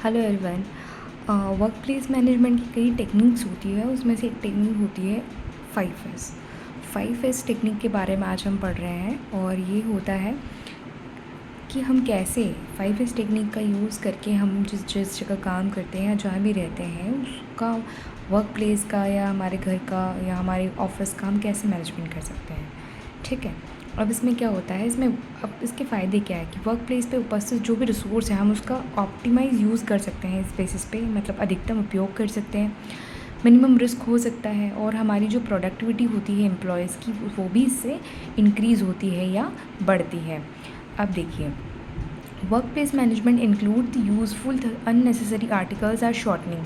Hello everyone. Work place management की कई techniques होती है, उसमें से एक टेक्निक होती है 5S। 5S टेक्निक के बारे में आज हम पढ़ रहे हैं और ये होता है कि हम कैसे 5S टेक्निक का यूज़ करके हम जिस जिस जगह काम करते हैं या जहाँ भी रहते हैं उसका वर्क प्लेस का या हमारे घर का या हमारे ऑफिस का हम कैसे मैनेजमेंट कर सकते हैं। ठीक है। अब इसमें क्या होता है, इसमें अब इसके फ़ायदे क्या है कि वर्क प्लेस पे उपस्थित जो भी रिसोर्स है हम उसका ऑप्टिमाइज़ यूज़ कर सकते हैं इस बेसिस पे, मतलब अधिकतम उपयोग कर सकते हैं। मिनिमम रिस्क हो सकता है और हमारी जो प्रोडक्टिविटी होती है एम्प्लॉयज़ की वो भी इससे इंक्रीज़ होती है या बढ़ती है। अब देखिए, work place management include the useful unnecessary articles are shortening.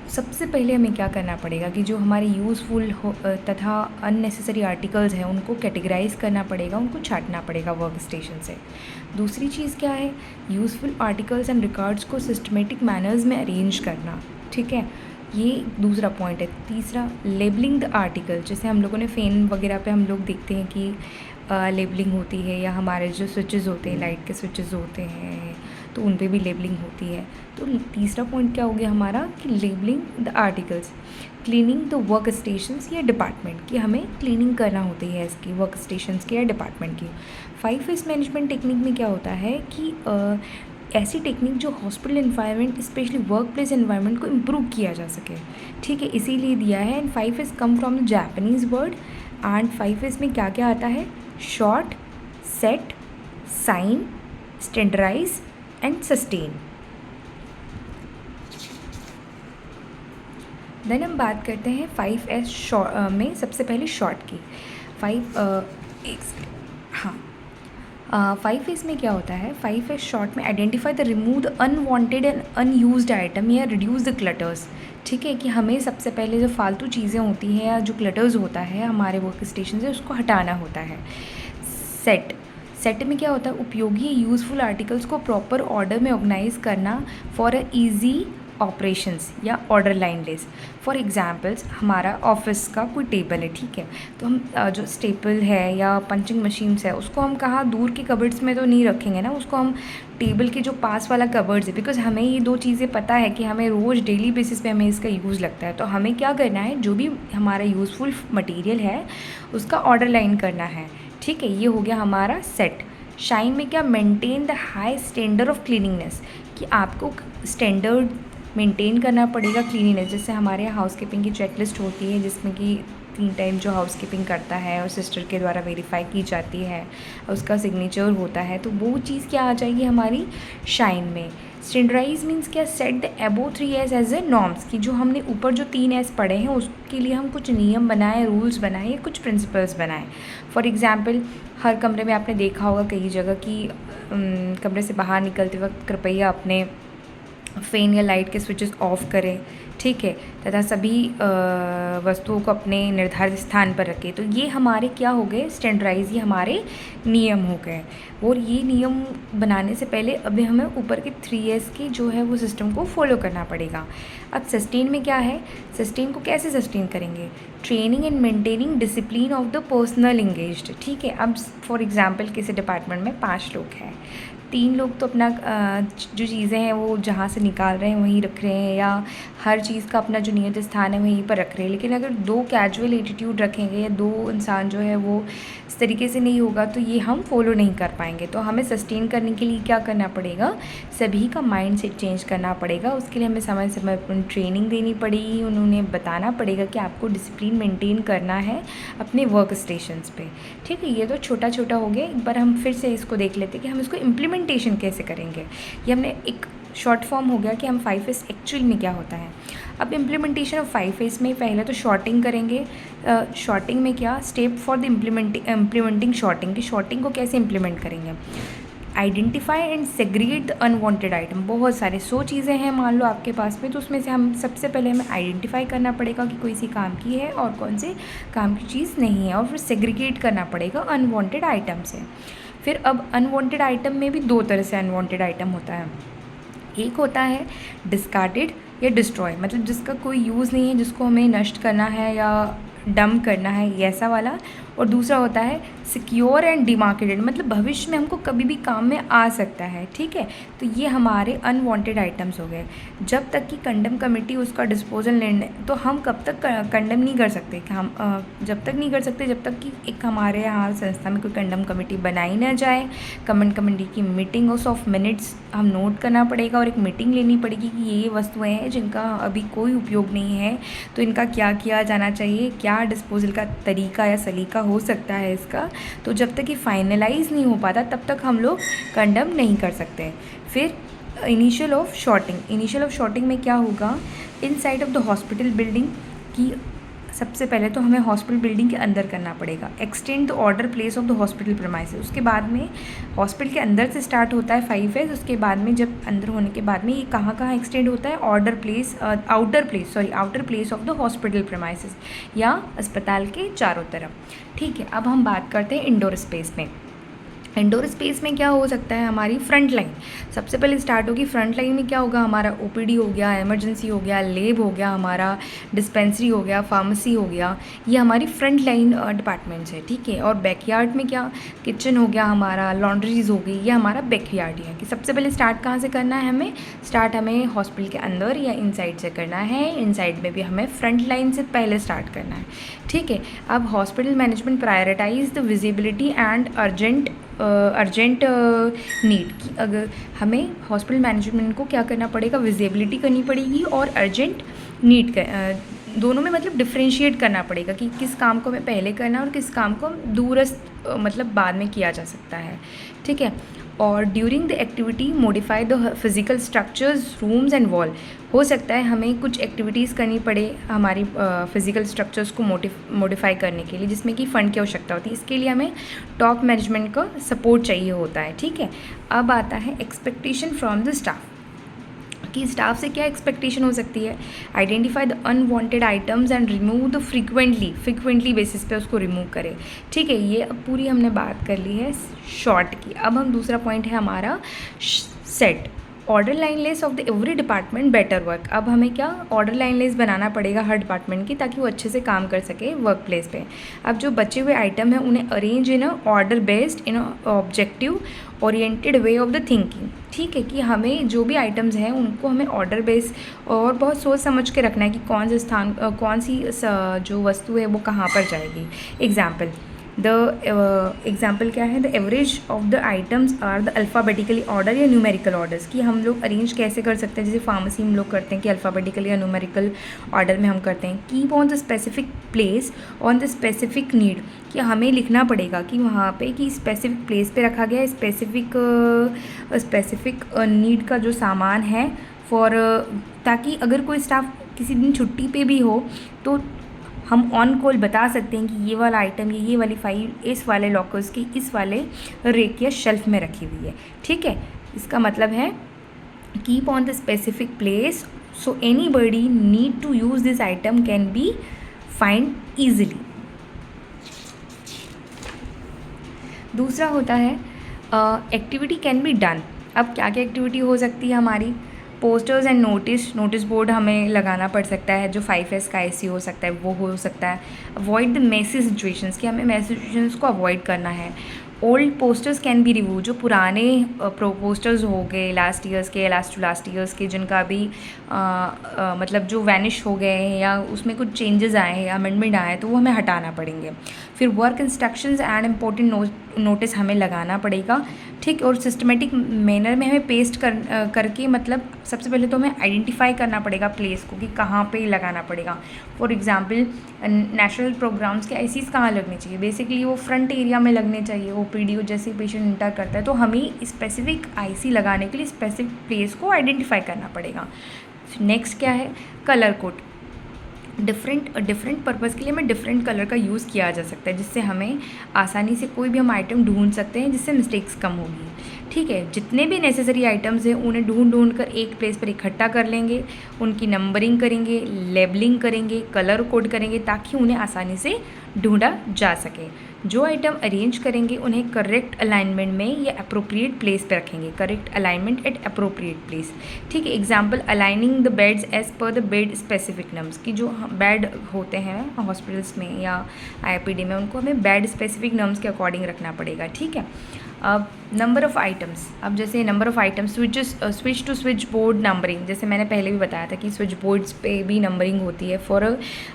सबसे पहले हमें क्या करना पड़ेगा कि जो हमारे यूज़फुल तथा अननेसेसरी आर्टिकल्स हैं उनको कैटेगराइज करना पड़ेगा, उनको छांटना पड़ेगा वर्क स्टेशन से। दूसरी चीज़ क्या है, यूज़फुल आर्टिकल्स एंड रिकॉर्ड्स को सिस्टमेटिक मैनर्स में अरेंज करना। ठीक है, ये दूसरा पॉइंट है। तीसरा, लेबलिंग द आर्टिकल। जैसे हम लोगों ने फ़ैन वगैरह पे हम लोग देखते हैं कि लेबलिंग होती है, या हमारे जो स्विचेस होते हैं, लाइट के स्विचेस होते हैं तो उन पे भी लेबलिंग होती है। तो तीसरा पॉइंट क्या हो गया हमारा कि labelling the articles. Cleaning the work stations या डिपार्टमेंट की, हमें क्लीनिंग करना होती है इसकी वर्क स्टेशंस की या डिपार्टमेंट की। 5S मैनेजमेंट टेक्निक में क्या होता है कि ऐसी टेक्निक जो hospital environment specially work place environment को इम्प्रूव किया जा सके। ठीक है, इसीलिए दिया है। And 5S come from the Japanese word. And 5S में क्या क्या आता है, sort, set, shine, standardise and sustain. Then हम बात करते हैं 5S में सबसे पहले शॉर्ट की। 5S में क्या होता है, 5S शॉर्ट में identify the remove the unwanted and unused item या रिड्यूस द क्लटर्स। ठीक है, कि हमें सबसे पहले जो फालतू चीज़ें होती हैं या जो क्लटर्स होता है हमारे वर्क स्टेशन से उसको हटाना होता है। सेट में क्या होता है, उपयोगी यूज़फुल आर्टिकल्स को प्रॉपर ऑर्डर में ऑर्गेनाइज करना फॉर अ ईजी ऑपरेशंस या order line list. For examples, हमारा ऑफिस का कोई टेबल है, ठीक है, तो हम जो स्टेपल है या पंचिंग मशीन्स है उसको हम कहाँ दूर के कबर्ड्स में तो नहीं रखेंगे ना, उसको हम टेबल के जो पास वाला कबर्ड्स है, बिकॉज हमें ये दो चीज़ें पता है कि हमें रोज़ डेली बेसिस पे हमें इसका यूज़ लगता है। तो हमें क्या करना है, जो भी हमारा यूज़फुल मटीरियल है उसका ऑर्डर लाइन करना है। ठीक है, ये हो गया हमारा सेट। शाइन में क्या, maintain the high standard of cleaningness, कि आपको स्टैंडर्ड मेंटेन करना पड़ेगा क्लीनिनेस। जैसे हमारे यहाँ हाउसकीपिंग की चेकलिस्ट होती है जिसमें कि 3 टाइम जो हाउसकीपिंग करता है और सिस्टर के द्वारा वेरीफाई की जाती है, उसका सिग्नेचर होता है, तो वो चीज़ क्या आ जाएगी हमारी शाइन में। स्टैंडर्डाइज मीन्स क्या, set the above 3S as a norms, की जो हमने ऊपर जो 3S पढ़े हैं उसके लिए हम कुछ नियम बनाएं, रूल्स बनाएं या कुछ प्रिंसिपल्स बनाएं। फॉर एग्जाम्पल, हर कमरे में आपने देखा होगा कई जगह कि कमरे से बाहर निकलते वक्त कृपया अपने फ़ैन या लाइट के स्विचेस ऑफ करें। ठीक है, तथा सभी वस्तुओं को अपने निर्धारित स्थान पर रखें। तो ये हमारे क्या हो गए, स्टैंडर्डाइज, ये हमारे नियम हो गए। और ये नियम बनाने से पहले अभी हमें ऊपर के 3S की जो है वो सिस्टम को फॉलो करना पड़ेगा। अब सस्टेन में क्या है, सस्टेन को कैसे सस्टेन करेंगे, training and maintaining discipline of the personal engaged. ठीक है, अब फॉर एग्जांपल किसी डिपार्टमेंट में 5 लोग हैं, 3 लोग तो अपना जो चीज़ें हैं वो जहाँ से निकाल रहे हैं वहीं रख रहे हैं, या हर चीज़ का अपना जो नियत स्थान है वहीं पर रख रहे हैं। लेकिन अगर 2 कैजुअल एटीट्यूड रखेंगे या 2 इंसान जो है वो इस तरीके से नहीं होगा तो ये हम फॉलो नहीं कर पाएंगे। तो हमें सस्टेन करने के लिए क्या करना पड़ेगा, सभी का माइंड सेट चेंज करना पड़ेगा। उसके लिए हमें समय समय पर ट्रेनिंग देनी पड़ेगी, उन्होंने बताना पड़ेगा कि आपको डिसिप्लिन मेंटेन करना है अपने वर्क स्टेशंस पे। ठीक है, ये तो छोटा छोटा हो गया। एक बार हम फिर से इसको देख लेते हैं कि हम इसको इम्प्लीमेंटेशन कैसे करेंगे। ये हमने एक शॉर्ट फॉर्म हो गया कि हम 5S एक्चुअल में क्या होता है। अब इम्प्लीमेंटेशन ऑफ 5S में पहले तो शॉर्टिंग करेंगे। शॉर्टिंग में क्या, step for the implementing sorting, की शॉर्टिंग को कैसे इम्प्लीमेंट करेंगे। Identify and segregate the unwanted item. बहुत सारे 100 चीज़ें हैं मान लो आपके पास में, तो उसमें से हम सबसे पहले हमें आइडेंटिफाई करना पड़ेगा कि कोई सी काम की है और कौन से काम की चीज़ नहीं है, और फिर सेग्रीगेट करना पड़ेगा अनवांटेड आइटम से। फिर अब अनवांटेड आइटम में भी 2 तरह से अनवांटेड आइटम होता है। एक होता है डिस्कार्डेड या डिस्ट्रॉय, मतलब जिसका कोई यूज़ नहीं है, जिसको हमें नष्ट करना है या डंप करना है, ये ऐसा वाला। और दूसरा होता है सिक्योर एंड डिमार्केटेड, मतलब भविष्य में हमको कभी भी काम में आ सकता है, ठीक है। तो ये हमारे अनवांटेड आइटम्स हो गए। जब तक कि कंडम कमेटी उसका डिस्पोजल निर्णय, तो हम कब तक कंडम नहीं कर सकते कि हम जब तक नहीं कर सकते जब तक कि एक हमारे यहाँ संस्था में कोई कंडम कमेटी बनाई ना जाए। कंडम कमेटी की मीटिंग ऑफ मिनट्स हम नोट करना पड़ेगा और एक मीटिंग लेनी पड़ेगी कि ये वस्तुएँ हैं जिनका अभी कोई उपयोग नहीं है, तो इनका क्या किया जाना चाहिए, क्या डिस्पोजल का तरीका या सलीका हो सकता है इसका। तो जब तक ये फाइनलाइज नहीं हो पाता तब तक हम लोग कंडम नहीं कर सकते। फिर इनिशियल ऑफ शॉर्टिंग में क्या होगा, inside of the hospital building की सबसे पहले तो हमें हॉस्पिटल बिल्डिंग के अंदर करना पड़ेगा। Extend the order place of the hospital premises, उसके बाद में हॉस्पिटल के अंदर से स्टार्ट होता है 5S, उसके बाद में जब अंदर होने के बाद में ये कहाँ कहाँ एक्सटेंड होता है, outer place of the hospital premises या अस्पताल के चारों तरफ, ठीक है। अब हम बात करते हैं इंडोर स्पेस में। इंडोर स्पेस में क्या हो सकता है, हमारी फ्रंट लाइन सबसे पहले स्टार्ट होगी। फ्रंट लाइन में क्या होगा, हमारा OPD हो गया, इमरजेंसी हो गया, लेब हो गया, हमारा डिस्पेंसरी हो गया, फार्मेसी हो गया, ये हमारी फ्रंट लाइन डिपार्टमेंट्स है, ठीक है। और बैकयार्ड में क्या, किचन हो गया हमारा, लॉन्ड्रीज हो गई, ये हमारा बैकयार्ड है। कि सबसे पहले स्टार्ट कहाँ से करना है, हमें हॉस्पिटल के अंदर या इनसाइड से करना है। इनसाइड में भी हमें फ्रंट लाइन से पहले स्टार्ट करना है, ठीक है। अब hospital management prioritise the visibility and urgent need की, अगर हमें हॉस्पिटल मैनेजमेंट को क्या करना पड़ेगा, विजिबिलिटी करनी पड़ेगी और अर्जेंट नीड दोनों में मतलब डिफ्रेंशिएट करना पड़ेगा कि किस काम को हमें पहले करना है और किस काम को दूरस्थ मतलब बाद में किया जा सकता है, ठीक है। और during the activity modify the physical structures rooms and wall, हो सकता है हमें कुछ एक्टिविटीज़ करनी पड़े हमारी फिजिकल स्ट्रक्चर्स को मॉडिफाई करने के लिए, जिसमें कि फ़ंड की आवश्यकता होती है। इसके लिए हमें टॉप मैनेजमेंट का सपोर्ट चाहिए होता है, ठीक है। अब आता है एक्सपेक्टेशन फ्रॉम द स्टाफ, कि स्टाफ से क्या एक्सपेक्टेशन हो सकती है। Identify the unwanted items and remove the frequently basis पे उसको रिमूव करें, ठीक है। ये अब पूरी हमने बात कर ली है शॉर्ट की। अब हम दूसरा पॉइंट है हमारा set order line list of the every department better work. अब हमें क्या ऑर्डर लाइन लिस्ट बनाना पड़ेगा हर डिपार्टमेंट की, ताकि वो अच्छे से काम कर सके वर्क प्लेस पे। अब जो बचे हुए आइटम हैं उन्हें arrange in order based in objective oriented way of the thinking, ठीक है। कि हमें जो भी आइटम्स हैं उनको हमें ऑर्डर बेस और बहुत सोच समझ के रखना है कि कौन से स्थान कौन सी जो वस्तु है वो कहाँ पर जाएगी। एग्जाम्पल क्या है, the average of the items are the alphabetically order या न्यूमेरिकल ऑर्डर्स, कि हम लोग अरेंज कैसे कर सकते हैं, जैसे फार्मेसी हम लोग करते हैं कि अल्फ़ाबेटिकल या न्यूमेरिकल ऑर्डर में हम करते हैं। Keep on the specific place on the specific need, कि हमें लिखना पड़ेगा कि वहाँ पे कि स्पेसिफिक प्लेस पे रखा गया है, स्पेसिफिक नीड का जो सामान है ताकि अगर कोई स्टाफ किसी दिन छुट्टी पे भी हो तो हम ऑन कॉल बता सकते हैं कि ये वाला आइटम ये वाली फाइल इस वाले लॉकर्स की इस वाले रेक या शेल्फ में रखी हुई है, ठीक है। इसका मतलब है keep on the specific place so anybody need to use this item can be find easily. दूसरा होता है एक्टिविटी कैन बी डन। अब क्या क्या एक्टिविटी हो सकती है हमारी, पोस्टर्स एंड नोटिस बोर्ड हमें लगाना पड़ सकता है, जो 5S का IC हो सकता है वो हो सकता है। अवॉइड द मेसी सिचुएशंस, कि हमें मेसी सिचुएशंस को अवॉइड करना है। Old posters can be review, जो पुराने पोस्टर्स हो गए लास्ट टू लास्ट ईयर्स के जिनका अभी मतलब जो वैनिश हो गए हैं या उसमें कुछ चेंजेस आए हैं या अमेंडमेंट आए हैं तो वो हमें हटाना पड़ेंगे। फिर work instructions and important notice हमें लगाना पड़ेगा, ठीक। और सिस्टमेटिक मैनर में हमें पेस्ट करके मतलब सबसे पहले तो हमें आइडेंटिफाई करना पड़ेगा प्लेस को कि कहाँ पे लगाना पड़ेगा। फॉर एग्जांपल नेशनल प्रोग्राम्स के ICs कहाँ लगने चाहिए, बेसिकली वो फ्रंट एरिया में लगने चाहिए। OPD जैसे पेशेंट इंटर करता है तो हमें स्पेसिफिक IC लगाने के लिए स्पेसिफिक प्लेस को आइडेंटिफाई करना पड़ेगा। नेक्स्ट क्या है, कलर कोड। डिफरेंट पर्पज़ के लिए हमें डिफरेंट कलर का यूज़ किया जा सकता है, जिससे हमें आसानी से कोई भी हम आइटम ढूंढ सकते हैं, जिससे मिस्टेक्स कम होगी, ठीक। ठीक है। जितने भी नेसेसरी आइटम्स हैं उन्हें ढूंढ कर एक प्लेस पर इकट्ठा कर लेंगे, उनकी नंबरिंग करेंगे, लेबलिंग करेंगे, कलर कोड करेंगे ताकि उन्हें आसानी से ढूंढा जा सके। जो आइटम अरेंज करेंगे उन्हें करेक्ट अलाइनमेंट में या अप्रोप्रिएट प्लेस पे रखेंगे, correct alignment at appropriate place. ठीक है। Example, aligning the beds as per the bed specific norms, कि जो बेड होते हैं हॉस्पिटल्स में या IPD में उनको हमें बेड स्पेसिफिक नम्स के अकॉर्डिंग रखना पड़ेगा। ठीक है। अब नंबर ऑफ़ आइटम्स, अब जैसे number of items, switch to switchboard numbering, जैसे मैंने पहले भी बताया था कि स्विच बोर्ड्स पे भी नंबरिंग होती है for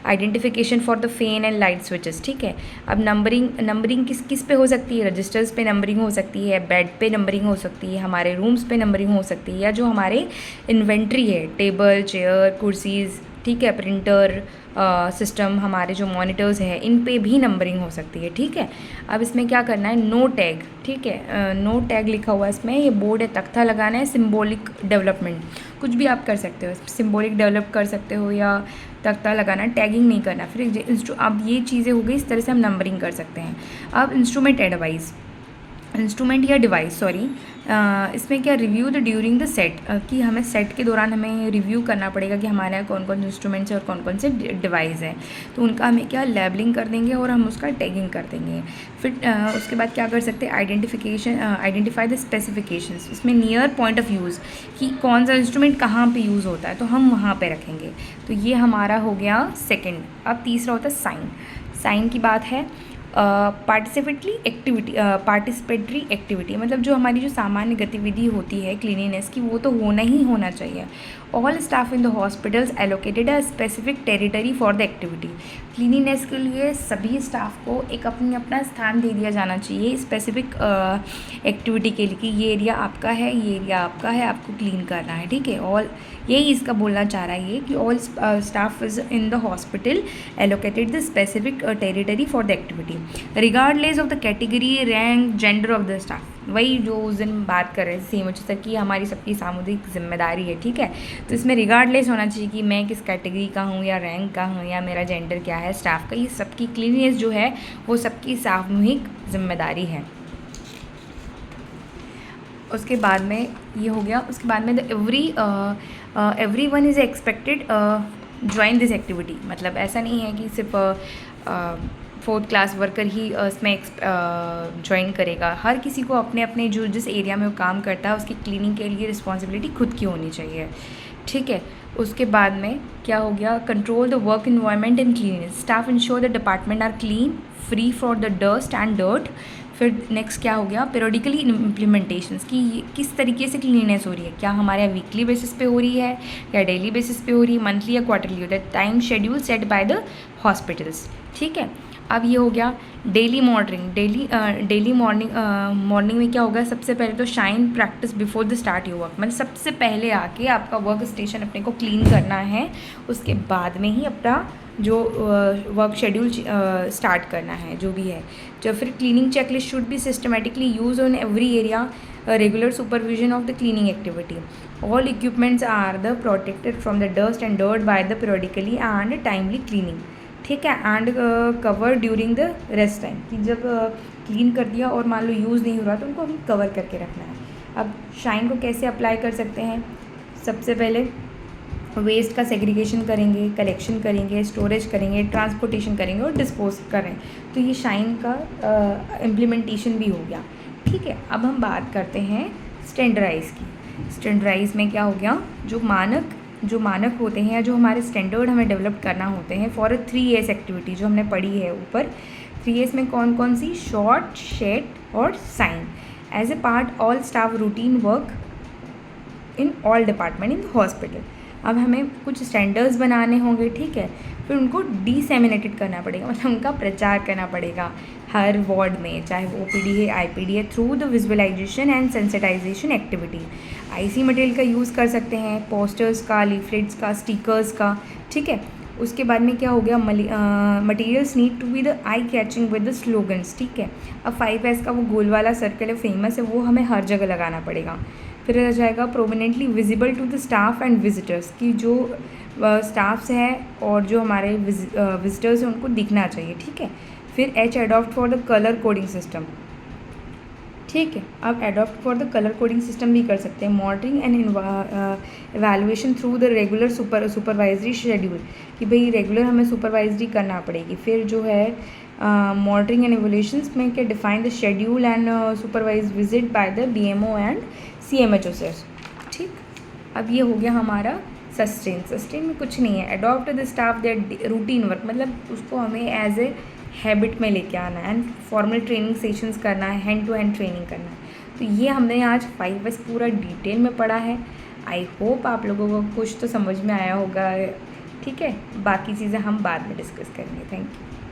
identification for the fan and light switches. ठीक है। अब नंबरिंग किस किस पे हो सकती है? रजिस्टर्स पे नंबरिंग हो सकती है, बेड पे नंबरिंग हो सकती है, हमारे रूम्स पे नंबरिंग हो सकती है, या जो हमारे इन्वेंट्री है, टेबल, चेयर, कुर्सीज़, ठीक है, प्रिंटर सिस्टम, हमारे जो मॉनिटर्स हैं, इन पे भी नंबरिंग हो सकती है। ठीक है। अब इसमें क्या करना है? No tag. ठीक है। नो टैग लिखा हुआ है इसमें, ये बोर्ड है, तख्ता लगाना है। सिंबॉलिक डेवलपमेंट, कुछ भी आप कर सकते हो, सिंबॉलिक डेवलप कर सकते हो या तख्ता लगाना, टैगिंग नहीं करना। फिर अब ये चीज़ें हो गई, इस तरह से हम नंबरिंग कर सकते हैं। अब इंस्ट्रूमेंट या डिवाइस, सॉरी, इसमें क्या, review the during the set, कि हमें सेट के दौरान हमें रिव्यू करना पड़ेगा कि हमारे यहाँ कौन कौन से इंस्ट्रूमेंट्स हैं और कौन कौन से डिवाइस हैं। तो उनका हमें क्या, लेबलिंग कर देंगे और हम उसका टैगिंग कर देंगे। फिर उसके बाद क्या कर सकते हैं? आइडेंटिफाई द स्पेसिफिकेशंस, इसमें नियर पॉइंट ऑफ यूज़, कि कौन सा इंस्ट्रूमेंट कहाँ पे यूज़ होता है तो हम वहाँ पे रखेंगे। तो ये हमारा हो गया सेकेंड। अब तीसरा होता है साइन। साइन की बात है, पार्टिसिपेटरी एक्टिविटी, मतलब जो हमारी जो सामान्य गतिविधि होती है क्लीनिनेस की, वो तो होना ही होना चाहिए। All staff in the hospitals allocated a specific territory for the activity, cleanliness के लिए सभी स्टाफ को एक अपना स्थान दे दिया जाना चाहिए स्पेसिफिक एक्टिविटी के लिए, कि ये एरिया आपका है, ये एरिया आपका है, आपको क्लीन करना है। ठीक है। ऑल, यही इसका बोलना चाह रहा है ये, कि all staff is in the hospital allocated the specific territory for the activity regardless of the category, rank, gender of the staff. वही जो उस दिन बात कर रहे थे सीएमएच सर की, हमारी सबकी सामुदायिक जिम्मेदारी है। ठीक है। तो इसमें रिगार्डलेस होना चाहिए कि मैं किस कैटेगरी का हूँ या रैंक का हूँ या मेरा जेंडर क्या है, स्टाफ का, ये सबकी क्लीनिनेस जो है वो सबकी सामूहिक जिम्मेदारी है। उसके बाद में ये हो गया। उसके बाद में every one is expected join this activity, मतलब ऐसा नहीं है कि सिर्फ 4th क्लास वर्कर ही इसमें ज्वाइन करेगा। हर किसी को अपने अपने जो जिस एरिया में वो काम करता है उसकी क्लीनिंग के लिए रिस्पॉन्सिबिलिटी खुद की होनी चाहिए। ठीक है। उसके बाद में क्या हो गया? Control the work environment and cleanness, staff ensure the department are clean, free for the dust and dirt. फिर नेक्स्ट क्या हो गया? पीरियडिकली इम्प्लीमेंटेशंस, कि किस तरीके से क्लीननेस हो रही है, क्या हमारे यहाँ वीकली बेसिस पे हो रही है या डेली बेसिस पे हो रही है, मंथली या क्वार्टरली हो रहा है, time schedule set by the hospitals. ठीक है। अब ये हो गया डेली मॉर्निंग में क्या होगा? सबसे पहले तो shine practice before the start your work, मतलब सबसे पहले आके आपका वर्क स्टेशन अपने को क्लीन करना है, उसके बाद में ही अपना जो वर्क शेड्यूल स्टार्ट करना है जो भी है। जो फिर cleaning checklist should be systematically use on every area, regular supervision of the cleaning activity. All equipments are the protected from the dust and dirt by the periodically and timely cleaning. ठीक है। And cover during the rest time, कि जब clean कर दिया और मान लो use नहीं हो रहा तो उनको हमें कवर करके रखना है। अब शाइन को कैसे अप्लाई कर सकते हैं? सबसे पहले वेस्ट का सेग्रीगेशन करेंगे, कलेक्शन करेंगे, स्टोरेज करेंगे, ट्रांसपोर्टेशन करेंगे और डिस्पोज करें, तो ये शाइन का इम्प्लीमेंटेशन भी हो गया। ठीक है। अब हम बात करते हैं स्टैंडर्डाइज की। स्टैंडर्डाइज में क्या हो गया? जो मानक होते हैं या जो हमारे स्टैंडर्ड हमें डेवलप करना होते हैं फॉर 3S एक्टिविटी जो हमने पढ़ी है ऊपर। 3S में कौन कौन सी? शॉर्ट, शेड और shine. As a part all staff routine work in all department in the hospital. अब हमें कुछ स्टैंडर्ड्स बनाने होंगे। ठीक है। फिर उनको डिसेमिनेटेड करना पड़ेगा, मतलब उनका प्रचार करना पड़ेगा हर वार्ड में, चाहे वो OPD है, IPD है, through the visualisation and sensitisation activity. IC material का यूज़ कर सकते हैं, पोस्टर्स का, लीफलेट्स का, स्टिकर्स का। ठीक है। उसके बाद में क्या हो गया? Materials need to be the eye catching with the slogans. ठीक है। अब 5S का वो गोल वाला सर्कल है, फेमस है, वो हमें हर जगह लगाना पड़ेगा। फिर रह जाएगा prominently visible to the staff and visitors, की जो स्टाफ्स हैं और जो हमारे विजिटर्स हैं उनको दिखना चाहिए। ठीक है। फिर H adopt for the colour coding system. ठीक है। अब adopt for the colour coding system भी कर सकते हैं। Monitoring and evaluation through the regular supervisory schedule, कि भाई रेगुलर हमें सुपरवाइजरी करना पड़ेगी। फिर जो है मॉनिटरिंग एंड इवोल्यूशंस में क्या, define the schedule and supervise visit by the BMO and CMHO sir. ठीक, अब ये हो गया हमारा सस्टेन में कुछ नहीं है। Adopt the staff that routine work, मतलब उसको हमें एज ए हैबिट में लेके आना है एंड फॉर्मल ट्रेनिंग सेशंस करना है, हैंड टू हैंड ट्रेनिंग करना है। तो ये हमने आज 5S पूरा डिटेल में पढ़ा है। आई होप आप लोगों को कुछ तो समझ में आया होगा। ठीक है, बाकी चीज़ें हम बाद में डिस्कस करेंगे। Thank you.